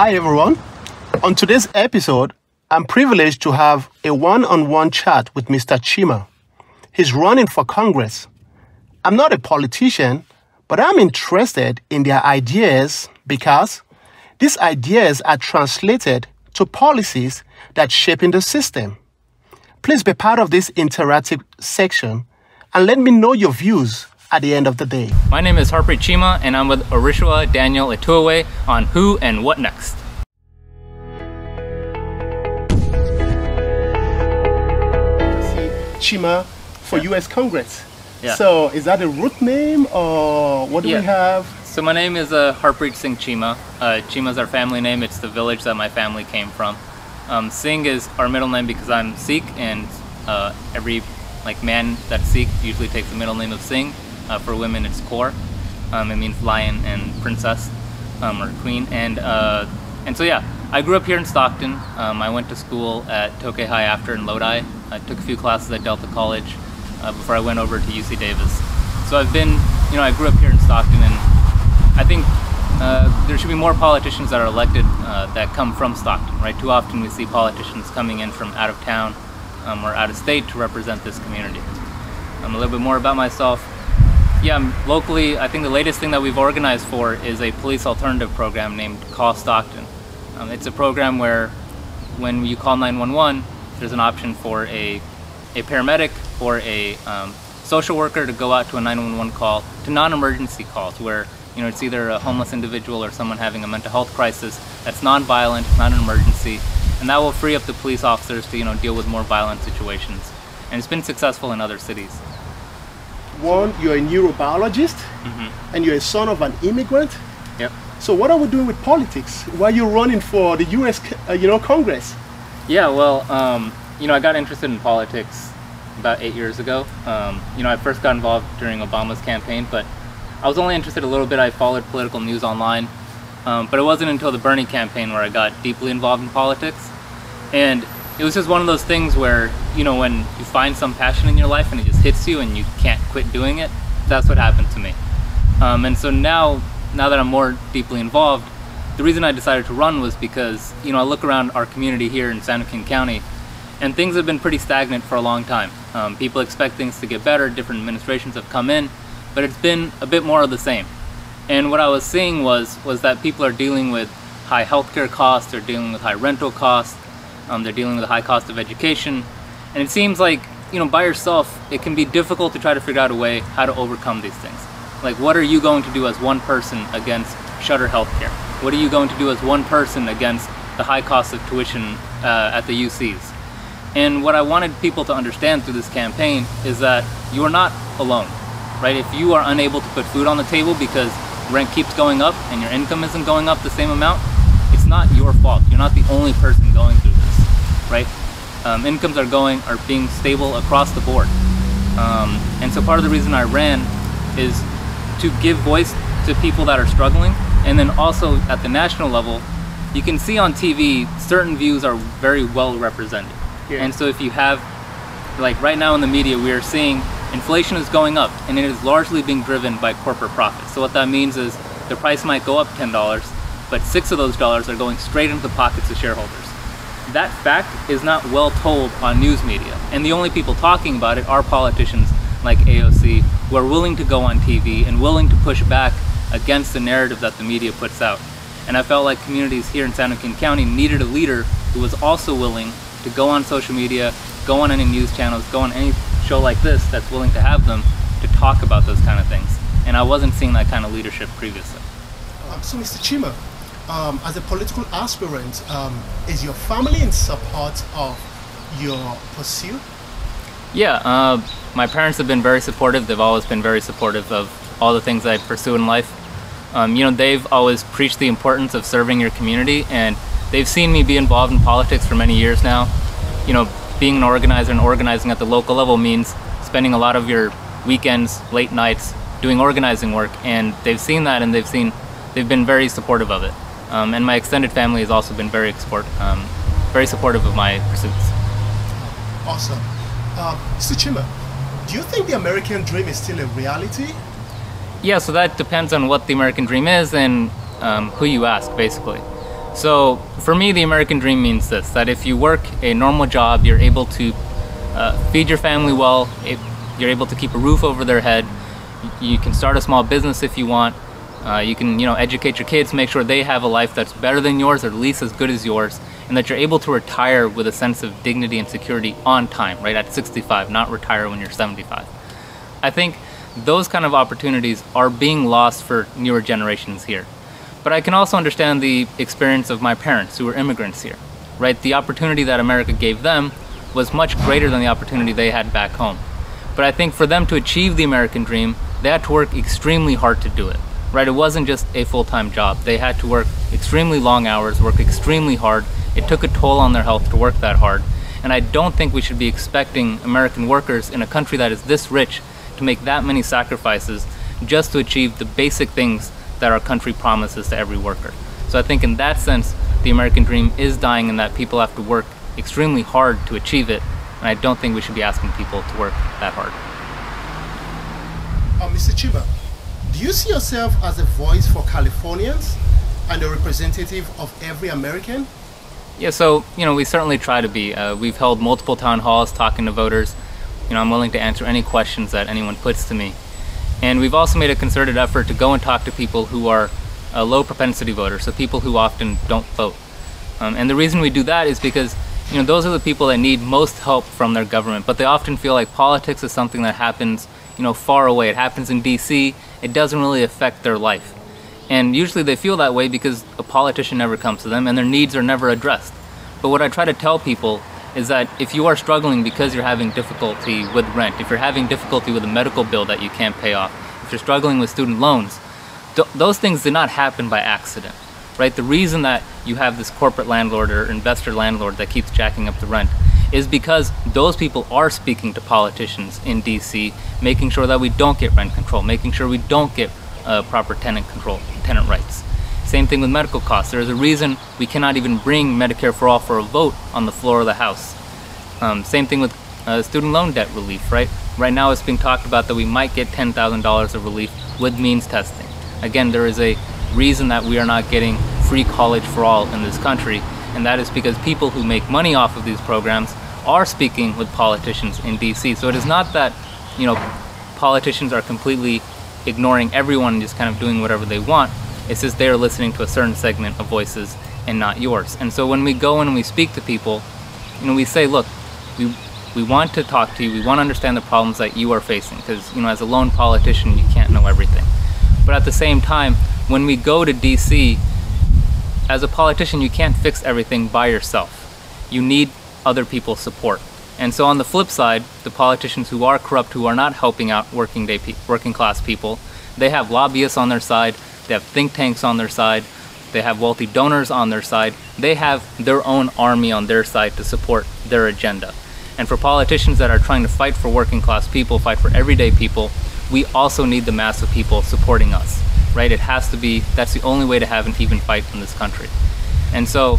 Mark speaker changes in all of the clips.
Speaker 1: Hi everyone. On today's episode, I'm privileged to have a one-on-one chat with Mr. Chima. He's running for Congress. I'm not a politician, but I'm interested in their ideas because these ideas are translated to policies that shape in the system. Please be part of this interactive section and let me know your views at the end of the day.
Speaker 2: My name is Harpreet Chima, and I'm with Orishua Daniel Ituawe on Who and What Next.
Speaker 1: Chima for U.S. Congress.
Speaker 2: Yeah.
Speaker 1: So is that a root name or what do we have?
Speaker 2: So my name is Harpreet Singh Chima. Chima is our family name. It's the village that my family came from. Singh is our middle name because I'm Sikh, and every man that's Sikh usually takes the middle name of Singh. For women, it's Kaur. It means lion and princess or queen. And so yeah, I grew up here in Stockton. I went to school at Tokay High after in Lodi. I took a few classes at Delta College before I went over to UC Davis. So I've been, I grew up here in Stockton, and I think there should be more politicians that are elected that come from Stockton, right? Too often we see politicians coming in from out of town or out of state to represent this community. A little bit more about myself. Yeah, locally, I think the latest thing that we've organized for is a police alternative program named Call Stockton. It's a program where when you call 911, there's an option for a paramedic or a social worker to go out to a 911 call, to non-emergency calls where it's either a homeless individual or someone having a mental health crisis that's non-violent, not an emergency, and that will free up the police officers to deal with more violent situations. And it's been successful in other cities.
Speaker 1: One, you're a neurobiologist, and you're a son of an immigrant.
Speaker 2: Yep.
Speaker 1: So what are we doing with politics? Why are you running for the U.S. Congress?
Speaker 2: Yeah, well, I got interested in politics about 8 years ago. I first got involved during Obama's campaign, but I was only interested a little bit. I followed political news online, but it wasn't until the Bernie campaign where I got deeply involved in politics. And it was just one of those things where, when you find some passion in your life and it just hits you and you can't quit doing it, that's what happened to me. And so now that I'm more deeply involved, the reason I decided to run was because, I look around our community here in San Joaquin County, and things have been pretty stagnant for a long time. People expect things to get better, different administrations have come in, but it's been a bit more of the same. And what I was seeing was that people are dealing with high healthcare costs, they're dealing with high rental costs, they're dealing with the high cost of education, and it seems like, by yourself, it can be difficult to try to figure out a way how to overcome these things. Like, what are you going to do as one person against shutter healthcare? What are you going to do as one person against the high cost of tuition at the UCs? And what I wanted people to understand through this campaign is that you are not alone, right? If you are unable to put food on the table because rent keeps going up and your income isn't going up the same amount, it's not your fault. You're not the only person going through this, right? Incomes are being stable across the board. And so part of the reason I ran is to give voice to people that are struggling. And then also at the national level, you can see on TV, certain views are very well represented. Yeah. And so if you have, right now in the media, we are seeing inflation is going up, and it is largely being driven by corporate profits. So what that means is the price might go up $10, but 6 of those dollars are going straight into the pockets of shareholders. That fact is not well told on news media, and the only people talking about it are politicians like AOC, who are willing to go on TV and willing to push back against the narrative that the media puts out. And I felt like communities here in San Joaquin County needed a leader who was also willing to go on social media, go on any news channels, go on any show like this that's willing to have them to talk about those kind of things. And I wasn't seeing that kind of leadership previously.
Speaker 1: So Mr. Chima, as a political aspirant, is your family in support of your pursuit?
Speaker 2: Yeah, my parents have been very supportive. They've always been very supportive of all the things I pursue in life. They've always preached the importance of serving your community, and they've seen me be involved in politics for many years now. Being an organizer and organizing at the local level means spending a lot of your weekends, late nights, doing organizing work, and they've seen that, and they've been very supportive of it. And my extended family has also been very supportive of my pursuits.
Speaker 1: Awesome. Mr. Chima, do you think the American dream is still a reality?
Speaker 2: Yeah, so that depends on what the American dream is and who you ask, basically. So for me, the American dream means this, that if you work a normal job, you're able to feed your family well, you're able to keep a roof over their head, you can start a small business if you want, you can educate your kids, make sure they have a life that's better than yours or at least as good as yours, and that you're able to retire with a sense of dignity and security on time, right, at 65, not retire when you're 75. I think those kind of opportunities are being lost for newer generations here. But I can also understand the experience of my parents who were immigrants here, right? The opportunity that America gave them was much greater than the opportunity they had back home. But I think for them to achieve the American dream, they had to work extremely hard to do it, right? It wasn't just a full-time job. They had to work extremely long hours, work extremely hard. It took a toll on their health to work that hard. And I don't think we should be expecting American workers in a country that is this rich to make that many sacrifices just to achieve the basic things that our country promises to every worker. So I think in that sense, the American dream is dying in that people have to work extremely hard to achieve it, and I don't think we should be asking people to work that hard.
Speaker 1: Mr. Chima, do you see yourself as a voice for Californians and a representative of every American?
Speaker 2: Yeah, so, we certainly try to be. We've held multiple town halls talking to voters. I'm willing to answer any questions that anyone puts to me. And we've also made a concerted effort to go and talk to people who are low propensity voters, so people who often don't vote. And the reason we do that is because those are the people that need most help from their government, but they often feel like politics is something that happens far away. It happens in DC, it doesn't really affect their life. And usually they feel that way because a politician never comes to them and their needs are never addressed. But what I try to tell people is that if you are struggling because you're having difficulty with rent, if you're having difficulty with a medical bill that you can't pay off, if you're struggling with student loans, those things did not happen by accident, right? The reason that you have this corporate landlord or investor landlord that keeps jacking up the rent is because those people are speaking to politicians in DC, making sure that we don't get rent control, making sure we don't get proper tenant rights. Same thing with medical costs. There's a reason we cannot even bring Medicare for All for a vote on the floor of the House. Same thing with student loan debt relief, right? Right now it's being talked about that we might get $10,000 of relief with means testing. Again, there is a reason that we are not getting free college for all in this country, and that is because people who make money off of these programs are speaking with politicians in DC. So it is not that, politicians are completely ignoring everyone and just kind of doing whatever they want. It's just they are listening to a certain segment of voices and not yours. And so when we go in and we speak to people, we say, look, we want to talk to you, we want to understand the problems that you are facing, because as a lone politician you can't know everything. But at the same time, when we go to DC, as a politician you can't fix everything by yourself. You need other people's support. And so on the flip side, the politicians who are corrupt, who are not helping out working class people, they have lobbyists on their side, they have think tanks on their side, they have wealthy donors on their side, they have their own army on their side to support their agenda. And for politicians that are trying to fight for working class people, fight for everyday people, we also need the mass of people supporting us, right? It has to be, that's the only way to have an even fight in this country. And so,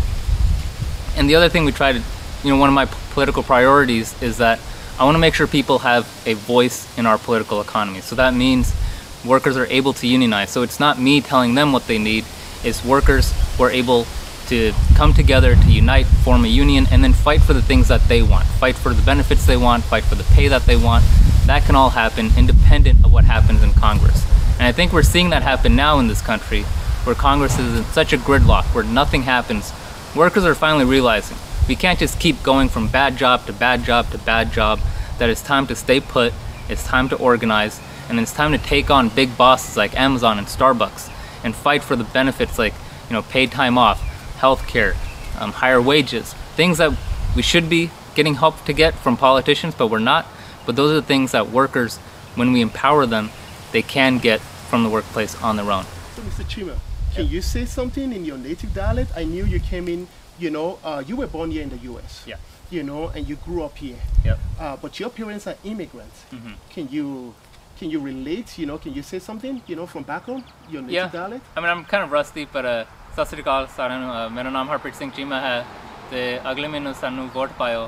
Speaker 2: and the other thing we try to, one of my political priorities is that I want to make sure people have a voice in our political economy. So that means workers are able to unionize. So it's not me telling them what they need, it's workers who are able to come together, to unite, form a union, and then fight for the things that they want. Fight for the benefits they want, fight for the pay that they want. That can all happen independent of what happens in Congress. And I think we're seeing that happen now in this country, where Congress is in such a gridlock, where nothing happens. Workers are finally realizing we can't just keep going from bad job to bad job to bad job, that it's time to stay put, it's time to organize, and it's time to take on big bosses like Amazon and Starbucks and fight for the benefits like paid time off, health care, higher wages, things that we should be getting help to get from politicians, but we're not. But those are the things that workers, when we empower them, they can get from the workplace on their own.
Speaker 1: So Mr. Chima, can you say something in your native dialect? I knew you came in, you were born here in the US.
Speaker 2: Yeah.
Speaker 1: And you grew up here.
Speaker 2: Yep.
Speaker 1: But your parents are immigrants.
Speaker 2: Mm-hmm.
Speaker 1: Can you relate? Can you say something, from back home, your native dialect?
Speaker 2: I mean, I'm kind of rusty, but Sat Sri ਅਕਾਲ ਸਾਰਿਆਂ ਨੂੰ ਮੇਰਾ ਨਾਮ ਹਰਪ੍ਰੀਤ ਸਿੰਘ ਚੀਮਾ ਹੈ ਤੇ ਅਗਲੇ ਮਹੀਨੇ ਸਾਨੂੰ vote ਪਾਇਓ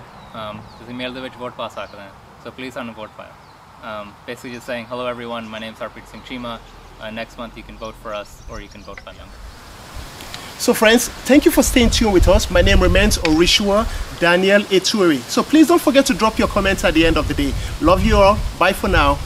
Speaker 2: ਤੁਸੀਂ ਮੇਲ ਦੇ ਵਿੱਚ ਵੋਟ ਪਾ ਸਕਦੇ ਹੋ so please ਸਾਨੂੰ ਵੋਟ ਪਾਇਓ basically just saying hello everyone, my name is Harpreet Chima. Next month you can vote for us or you can vote by them.
Speaker 1: So friends, thank you for staying tuned with us. My name remains Orishua Daniel Eturi. So please don't forget to drop your comments at the end of the day. Love you all. Bye for now.